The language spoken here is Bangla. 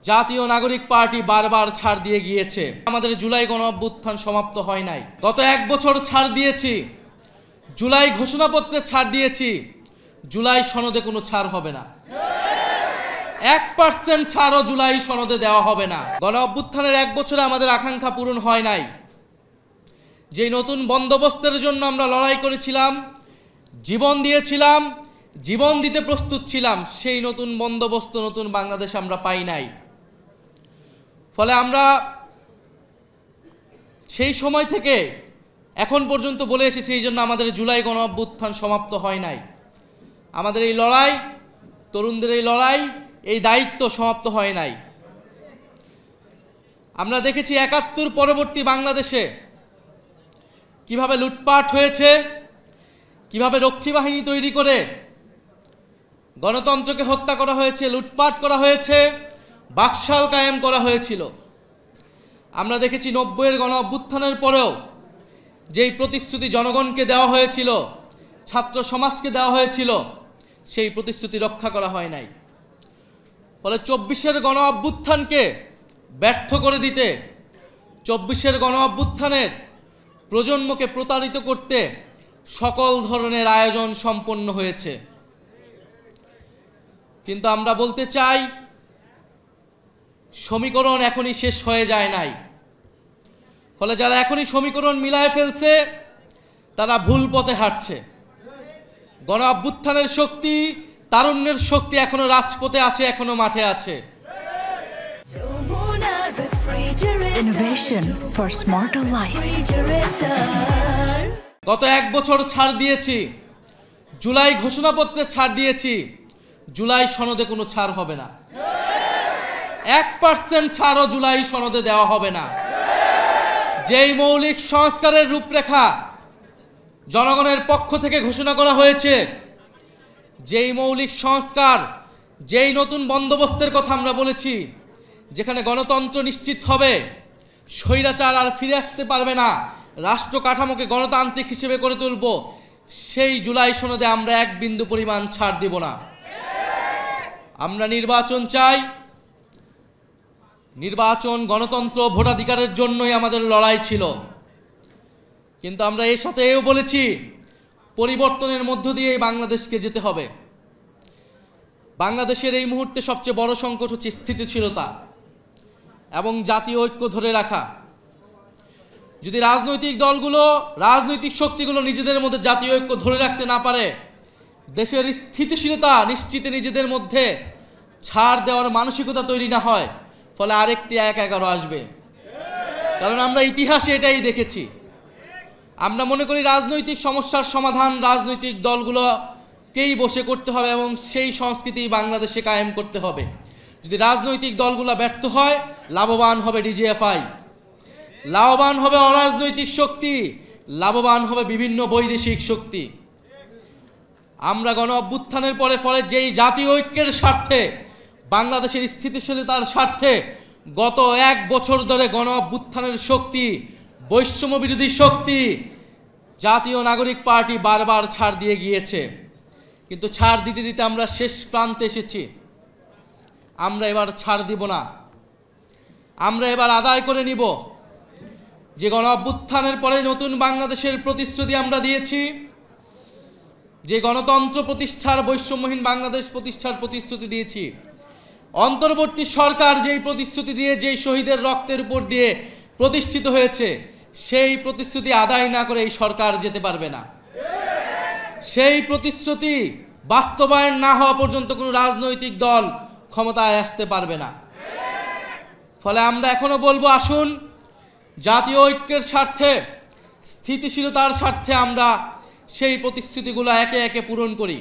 জাতীয় নাগরিক পার্টি বারবার ছাড় দিয়ে গিয়েছে। আমাদের জুলাই গণ অভ্যুত্থান সমাপ্ত হয় নাই। গত 1 বছর ছাড় দিয়েছি, জুলাই ঘোষণাপত্রে ছাড় দিয়েছি, জুলাই সনদে কোনো ছাড় হবে না। 1% ছাড়ও জুলাই সনদে দেওয়া হবে না। গণ অভ্যুত্থানের 1 বছরে আমাদের আকাঙ্ক্ষা পূরণ হয় নাই। যে নতুন বন্দোবস্তের জন্য আমরা লড়াই করেছিলাম, জীবন দিয়েছিলাম, জীবন দিতে প্রস্তুত ছিলাম, সেই নতুন বন্দোবস্ত, নতুন বাংলাদেশ আমরা পাই নাই। ফলে আমরা সেই সময় থেকে এখন পর্যন্ত বলে এসেছি, এই জন্য আমাদের জুলাই গণ অভ্যুত্থান সমাপ্ত হয় নাই। আমাদের এই লড়াই, তরুণদের এই লড়াই, এই দায়িত্ব সমাপ্ত হয় নাই। আমরা দেখেছি ৭১ পরবর্তী বাংলাদেশে কিভাবে লুটপাট হয়েছে, কিভাবে রক্ষী বাহিনী তৈরি করে গণতন্ত্রকে হত্যা করা হয়েছে, লুটপাট করা হয়েছে, বাকশাল কায়েম করা হয়েছিল। আমরা দেখেছি ৯০-এর গণ অভ্যুত্থানের পরেও যেই প্রতিশ্রুতি জনগণকে দেওয়া হয়েছিল, ছাত্র সমাজকে দেওয়া হয়েছিল, সেই প্রতিশ্রুতি রক্ষা করা হয় নাই। ফলে ২৪-এর গণ অভ্যুত্থানকে ব্যর্থ করে দিতে, ২৪-এর গণ অভ্যুত্থানের প্রজন্মকে প্রতারিত করতে সকল ধরনের আয়োজন সম্পন্ন হয়েছে। কিন্তু আমরা বলতে চাই, সমীকরণ এখনই শেষ হয়ে যায় নাই। ফলে যারা এখনই সমীকরণ মিলায় ফেলছে, তারা ভুল পথে হাঁটছে। গণ অভ্যুত্থানের শক্তি, তারুণ্যের শক্তি এখনো রাজপথে আছে, এখনো মাঠে আছে। Innovation for smarter life. গত 1 বছর ছাড় দিয়েছি, জুলাই ঘোষণাপত্রে ছাড় দিয়েছি, জুলাই সনদে কোনো ছাড় হবে না। 1% ছাড়ও জুলাই সনদে দেওয়া হবে না। যেই মৌলিক সংস্কারের রূপরেখা জনগণের পক্ষ থেকে ঘোষণা করা হয়েছে, যেই মৌলিক সংস্কার, যেই নতুন বন্দোবস্তের কথা আমরা বলেছি, যেখানে গণতন্ত্র নিশ্চিত হবে, স্বৈরাচার আর ফিরে আসতে পারবে না, রাষ্ট্র কাঠামোকে গণতান্ত্রিক হিসেবে করে তুলব, সেই জুলাই সনদে আমরা 1 বিন্দু পরিমাণ ছাড় দিব না। আমরা নির্বাচন চাই। নির্বাচন, গণতন্ত্র, ভোটাধিকারের জন্যই আমাদের লড়াই ছিল। কিন্তু আমরা এর সাথে এও বলেছি, পরিবর্তনের মধ্য দিয়ে বাংলাদেশকে যেতে হবে। বাংলাদেশের এই মুহূর্তে সবচেয়ে বড় সংকট হচ্ছে স্থিতিশীলতা এবং জাতীয় ঐক্য ধরে রাখা। যদি রাজনৈতিক দলগুলো, রাজনৈতিক শক্তিগুলো নিজেদের মধ্যে জাতীয় ঐক্য ধরে রাখতে না পারে, দেশের স্থিতিশীলতা নিশ্চিতে নিজেদের মধ্যে ছাড় দেওয়ার মানসিকতা তৈরি না হয়, ফলে আরেকটি ১-১১ আসবে। কারণ আমরা ইতিহাসে এটাই দেখেছি। আমরা মনে করি রাজনৈতিক সমস্যার সমাধান রাজনৈতিক দলগুলোকেই বসে করতে হবে এবং সেই সংস্কৃতি বাংলাদেশে কায়েম করতে হবে। যদি রাজনৈতিক দলগুলো ব্যর্থ হয়, লাভবান হবে ডিজিএফআই, লাভবান হবে অরাজনৈতিক শক্তি, লাভবান হবে বিভিন্ন বৈদেশিক শক্তি। আমরা গণ অভ্যুত্থানের ফলে যেই জাতীয় ঐক্যের স্বার্থে, বাংলাদেশের স্থিতিশীলতার স্বার্থে গত 1 বছর ধরে গণ অভ্যুত্থানের শক্তি, বৈষম্য বিরোধী শক্তি, জাতীয় নাগরিক পার্টি বারবার ছাড় দিয়ে গিয়েছে। কিন্তু ছাড় দিতে দিতে আমরা শেষ প্রান্তে এসেছি। আমরা এবার ছাড় দিব না। আমরা এবার আদায় করে নিব যে গণ অভ্যুত্থানের পরে নতুন বাংলাদেশের প্রতিশ্রুতি আমরা দিয়েছি, যে গণতন্ত্র প্রতিষ্ঠার, বৈষম্যহীন বাংলাদেশ প্রতিষ্ঠার প্রতিশ্রুতি দিয়েছি। অন্তর্বর্তী সরকার যেই প্রতিশ্রুতি দিয়ে, যেই শহীদের রক্তের উপর দিয়ে প্রতিষ্ঠিত হয়েছে, সেই প্রতিশ্রুতি আদায় না করে এই সরকার যেতে পারবে না। সেই প্রতিশ্রুতি বাস্তবায়ন না হওয়া পর্যন্ত কোনো রাজনৈতিক দল ক্ষমতায় আসতে পারবে না। ফলে আমরা এখনো বলবো, আসুন জাতীয় ঐক্যের স্বার্থে, স্থিতিশীলতার স্বার্থে আমরা সেই প্রতিশ্রুতিগুলো একে একে পূরণ করি।